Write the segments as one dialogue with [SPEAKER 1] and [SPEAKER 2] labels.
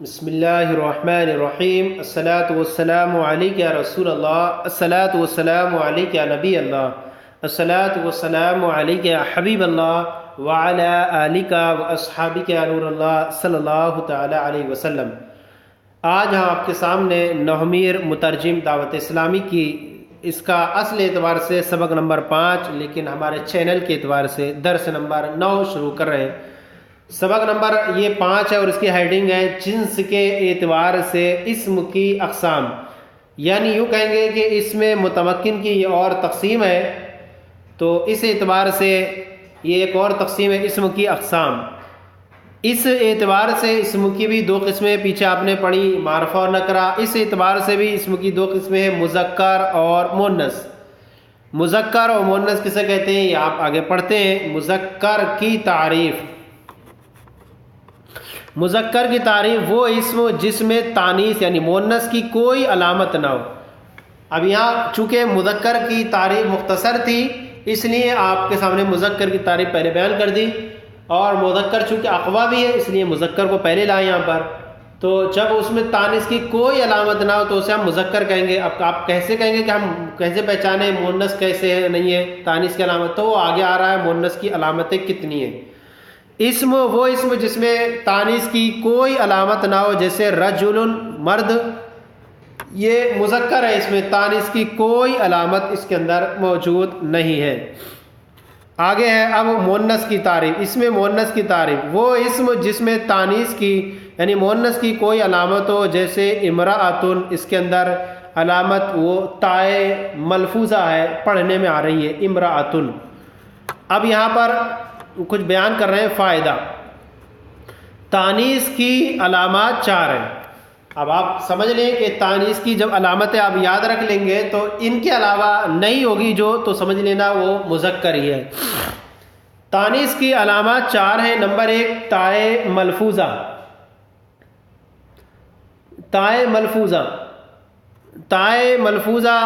[SPEAKER 1] بسم اللہ الرحمن الرحیم الصلاۃ والسلام علیک یا رسول اللہ الصلاۃ والسلام علیک یا نبی اللہ الصلاۃ والسلام علیک یا حبیب اللہ وعلی آلک و اصحابک یا نور اللہ صلی اللہ تعالی علیہ وسلم۔ آج ہم آپ کے سامنے نومیر مترجم دعوت اسلامی کی اس کا اصل اعتبار سے سبق نمبر 5 لیکن ہمارے چینل کے اعتبار سے درس نمبر 9 شروع کر رہے ہیں۔ سبق نمبر یہ 5 ہے اور اس کی ہیڈنگ ہے جنس کے اعتبار سے اسم کی اقسام، یعنی یوں کہیں گے کہ اس میں متمکن کی یہ اور تقسیم ہے، تو اس اعتبار سے یہ ایک اور تقسیم ہے اسم کی اقسام۔ اس اعتبار سے اسم کی بھی 2 قسمیں پیچھے آپ نے پڑھی، معرفہ اور نکرہ۔ اس اعتبار سے بھی اسم کی 2 قسمیں ہیں، مذکر اور مؤنث۔ مذکر اور مؤنث کسے کہتے ہیں یہ آپ آگے پڑھتے ہیں۔ مذکر کی تعریف، مذکر کی تعریف وہ اسم جس میں تانیث یعنی مؤنث کی کوئی علامت نہ ہو۔ اب یہاں چونکہ مذکر کی تعریف مختصر تھی اس لیے آپ کے سامنے مذکر کی تعریف پہلے بیان کر دی، اور مذکر چونکہ اقوی بھی ہے اس لیے مذکر کو پہلے لائے یہاں پر۔ تو جب اس میں تانیث کی کوئی علامت نہ ہو تو اسے ہم مذکر کہیں گے۔ اب آپ کیسے کہیں گے کہ ہم کیسے پہچانیں مؤنث کیسے ہے نہیں ہے تانیث کی علامت، تو وہ آگے آ رہا ہے مؤنث کی علامتیں کتنی ہیں۔ اسم وہ اسم جس میں تانیث کی کوئی علامت نہ ہو، جیسے رجل مرد، یہ مذکر ہے، اس میں تانیث کی کوئی علامت اس کے اندر موجود نہیں ہے۔ آگے ہے اب مؤنث کی تعریف۔ اس میں مؤنث کی تعریف وہ اسم جس میں تانیث کی یعنی مؤنث کی کوئی علامت ہو، جیسے امرأۃن، اس کے اندر علامت وہ تائے ملفوظہ ہے، پڑھنے میں آ رہی ہے امرأۃن۔ اب یہاں پر کچھ بیان کر رہے ہیں فائدہ۔ تانیث کی علامات 4 ہیں۔ اب آپ سمجھ لیں کہ تانیث کی جب علامتیں آپ یاد رکھ لیں گے تو ان کے علاوہ نہیں ہوگی جو، تو سمجھ لینا وہ مذکر ہی ہے۔ تانیث کی علامات 4 ہیں۔ نمبر 1 تائے ملفوظہ۔ تائے ملفوظہ، تائے ملفوظہ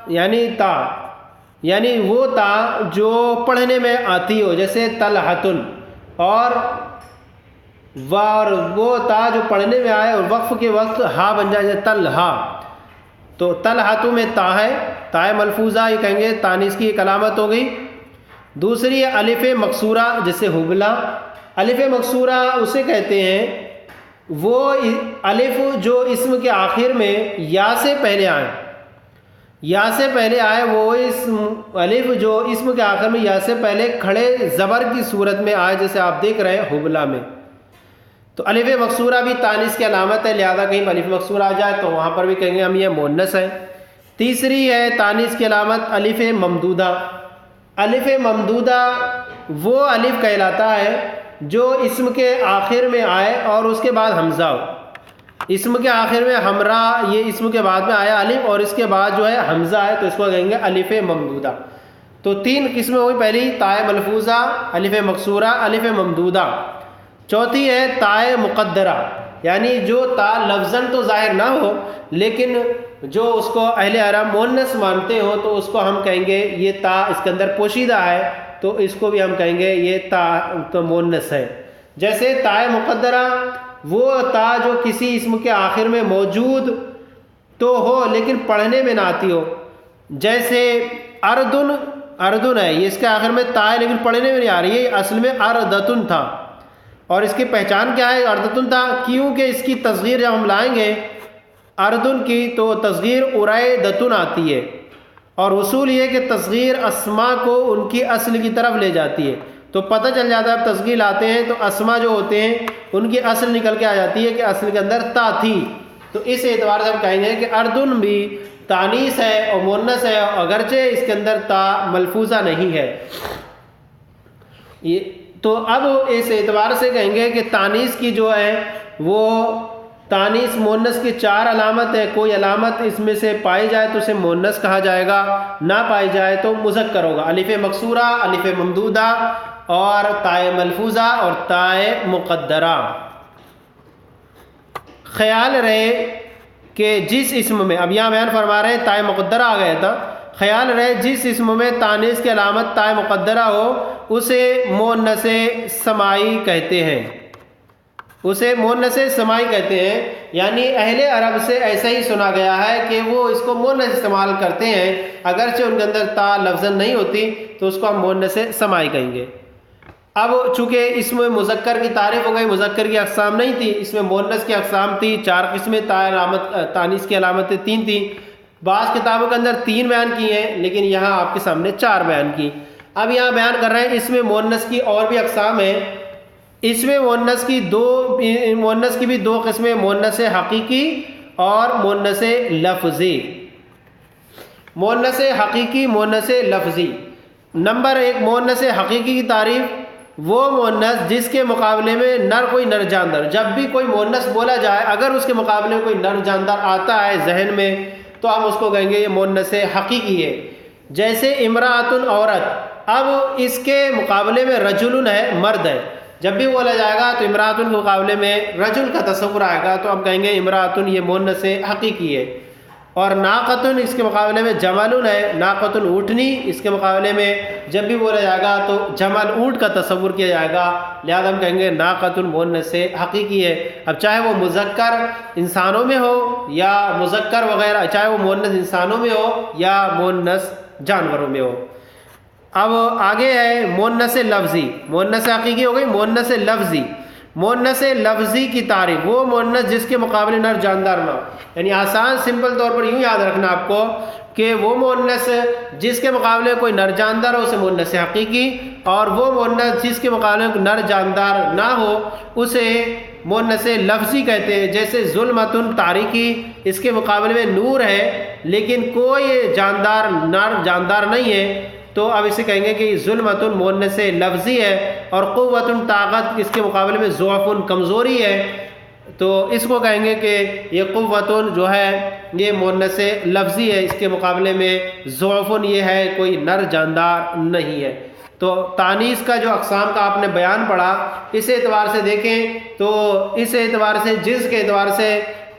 [SPEAKER 1] یعنی تا، یعنی وہ تا جو پڑھنے میں آتی ہو، جیسے طلحتن، اور وہ تا جو پڑھنے میں آئے اور وقف کے وقت ہا بن جائے جیسے طلحہ، تو طلحتو میں تا ہے، تائے ملفوظہ یہ کہیں گے تانیث کی ایک علامت ہو گئی۔ دوسری ہے الف مکسورہ، جیسے حبلہ۔ الف مکسورہ اسے کہتے ہیں وہ الف جو اسم کے آخر میں یا سے پہلے آئے، یا سے پہلے آئے، وہ اسم الف جو اسم کے آخر میں یا سے پہلے کھڑے زبر کی صورت میں آئے، جیسے آپ دیکھ رہے ہیں حبلہ میں، تو الف مکسورہ بھی تانیث کی علامت ہے، لہذا کہیں الف مکسورہ آ جائے تو وہاں پر بھی کہیں گے ہم یہ مؤنث ہے۔ تیسری ہے تانیث کی علامت الف ممدودہ۔ الف ممدودہ وہ الف کہلاتا ہے جو اسم کے آخر میں آئے اور اس کے بعد حمزہ ہو۔ اسم کے آخر میں ہمرا، یہ اسم کے بعد میں آیا الف اور اس کے بعد جو ہے حمزہ ہے، تو اس کو کہیں گے الف ممدودہ۔ تو 3 قسمیں ہوئی، پہلی تائے ملفوظہ، الف مکسورہ، الف ممدودہ۔ چوتھی ہے تائے مقدرہ، یعنی جو تا لفظاً تو ظاہر نہ ہو لیکن جو اس کو اہل عرب مؤنث مانتے ہو تو اس کو ہم کہیں گے یہ تا اس کے اندر پوشیدہ ہے، تو اس کو بھی ہم کہیں گے یہ تا تو مؤنث ہے۔ جیسے تائے مقدرہ وہ تا جو کسی اسم کے آخر میں موجود تو ہو لیکن پڑھنے میں نہ آتی ہو، جیسے اردن، اردن ہے، یہ اس کے آخر میں تا ہے لیکن پڑھنے میں نہیں آ رہی ہے، اصل میں اردتن تھا، اور اس کی پہچان کیا ہے اردتن تھا؟ کیونکہ اس کی تصغیر جب ہم لائیں گے اردن کی تو تصغیر ارائدتن آتی ہے، اور اصول یہ کہ تصغیر اسما کو ان کی اصل کی طرف لے جاتی ہے، تو پتہ چل جاتا ہے اب تصغیر لاتے ہیں تو اسما جو ہوتے ہیں ان کی اصل نکل کے آ جاتی ہے کہ اصل کے اندر تا تھی، تو اس اعتبار سے ہم کہیں گے کہ اردن بھی تانیث ہے اور مؤنث ہے، اگرچہ اس کے اندر تا ملفوظہ نہیں ہے۔ تو اب اس اعتبار سے کہیں گے کہ تانیث کی جو ہے وہ تانیث مؤنث کی 4 علامت ہے، کوئی علامت اس میں سے پائی جائے تو اسے مؤنث کہا جائے گا، نہ پائی جائے تو مذکر ہوگا۔ الف مکسورہ، الف ممدودہ اور تائے ملفوظہ اور تائے مقدرہ۔ خیال رہے کہ جس اسم میں، اب یہاں بیان فرما رہے ہیں تائے مقدرہ آ گیا تھا، خیال رہے جس اسم میں تانیث کی علامت تائے مقدرہ ہو اسے مؤنث سماعی کہتے ہیں۔ اسے مونس سماعی کہتے ہیں، یعنی اہل عرب سے ایسا ہی سنا گیا ہے کہ وہ اس کو مونس استعمال کرتے ہیں، اگرچہ ان کے اندر تا لفظاً نہیں ہوتی تو اس کو ہم مونس سماعی کہیں گے۔ اب چونکہ اس میں مذکر کی تعریف ہو گئی، مذکر کی اقسام نہیں تھی، اس میں مونس کی اقسام تھی، 4 قسمیں، تانیث کی علامتیں 3 تھیں۔ بعض کتابوں کے اندر 3 بیان کی ہیں، لیکن یہاں آپ کے سامنے 4 بیان کی۔ اب یہاں بیان کر رہے ہیں اس میں مونس کی اور بھی اقسام ہیں۔ اس میں مونس کی بھی 2 قسمیں، مونس حقیقی اور مونس لفظی۔ مونس حقیقی، مونس لفظی۔ نمبر 1، مونس حقیقی کی تعریف، وہ مونس جس کے مقابلے میں کوئی نر جاندار، جب بھی کوئی مونس بولا جائے اگر اس کے مقابلے میں کوئی نر جاندار آتا ہے ذہن میں تو ہم اس کو کہیں گے یہ مونس حقیقی ہے۔ جیسے امرأۃ، عورت، اب اس کے مقابلے میں رجل ہے، مرد ہے، جب بھی بولا جائے گا تو امرأۃ کے مقابلے میں رجل کا تصور آئے گا تو ہم کہیں گے امرأۃ یہ مونس حقیقی ہے۔ اور ناقۃ، اس کے مقابلے میں جمل ہے، ناقۃ اونٹنی، اس کے مقابلے میں جب بھی بولا جائے گا تو جمل اونٹ کا تصور کیا جائے گا، لہذا ہم کہیں گے ناقۃ مونس حقیقی ہے۔ اب چاہے وہ مذکر انسانوں میں ہو یا مذکر وغیرہ، چاہے وہ مونس انسانوں میں ہو یا مونس جانوروں میں ہو۔ اب آگے ہے مونس لفظی۔ مونس حقیقی ہو گئی، مونس لفظی۔ مونس لفظی کی تعریف، وہ مونس جس کے مقابلے نر جاندار نہ ہو، یعنی آسان سمپل طور پر یوں یاد رکھنا آپ کو کہ وہ مونس جس کے مقابلے کوئی نر جاندار ہو اسے مونس حقیقی، اور وہ مونس جس کے مقابلے میں نر جاندار نہ ہو اسے مونس لفظی کہتے ہیں۔ جیسے ظلمۃ تاریکی، اس کے مقابلے میں نور ہے لیکن کوئی نر جاندار نہیں ہے تو اب اسے کہیں گے کہ ظلمۃ مونس لفظی ہے، اور قوت طاقت، اس کے مقابلے میں ضعف کمزوری ہے تو اس کو کہیں گے کہ یہ قوت جو ہے یہ مونس لفظی ہے، اس کے مقابلے میں ضعف یہ ہے، کوئی نر جاندار نہیں ہے۔ تو تانیث کا جو اقسام کا آپ نے بیان پڑھا، اس اعتبار سے دیکھیں تو اس اعتبار سے جنس کے اعتبار سے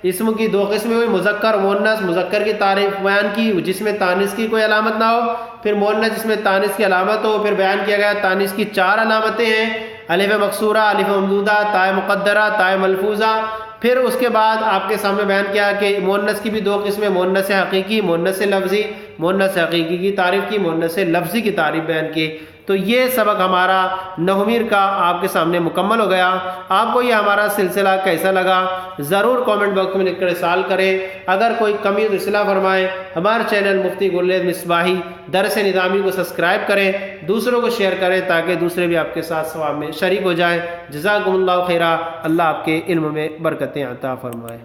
[SPEAKER 1] اسم کی 2 قسمیں ہوئی، مذکر مونس۔ مذکر کی تعریف بیان کی جس میں تانیث کی کوئی علامت نہ ہو، پھر مونس جس میں تانیث کی علامت ہو، پھر بیان کیا گیا تانیث کی 4 علامتیں ہیں، الف مکسورہ، الف ممدودہ، تاء مقدرہ، تاء ملفوظہ۔ پھر اس کے بعد آپ کے سامنے بیان کیا کہ مونس کی بھی 2 قسمیں، مونس حقیقی، مونس لفظی۔ مونس حقیقی کی تعریف کی، مونس لفظی کی تعریف بیان کی۔ تو یہ سبق ہمارا نحومیر کا آپ کے سامنے مکمل ہو گیا۔ آپ کو یہ ہمارا سلسلہ کیسا لگا ضرور کامنٹ باکس میں لکھ کر ارسال کریں۔ اگر کوئی کمی تو اصلاح فرمائیں۔ ہمارے چینل مفتی گلریز مصباحی درس نظامی کو سبسکرائب کریں، دوسروں کو شیئر کریں تاکہ دوسرے بھی آپ کے ساتھ ثواب میں شریک ہو جائیں۔ جزاکم اللہ خیرہ، اللہ آپ کے علم میں برکتیں عطا فرمائے۔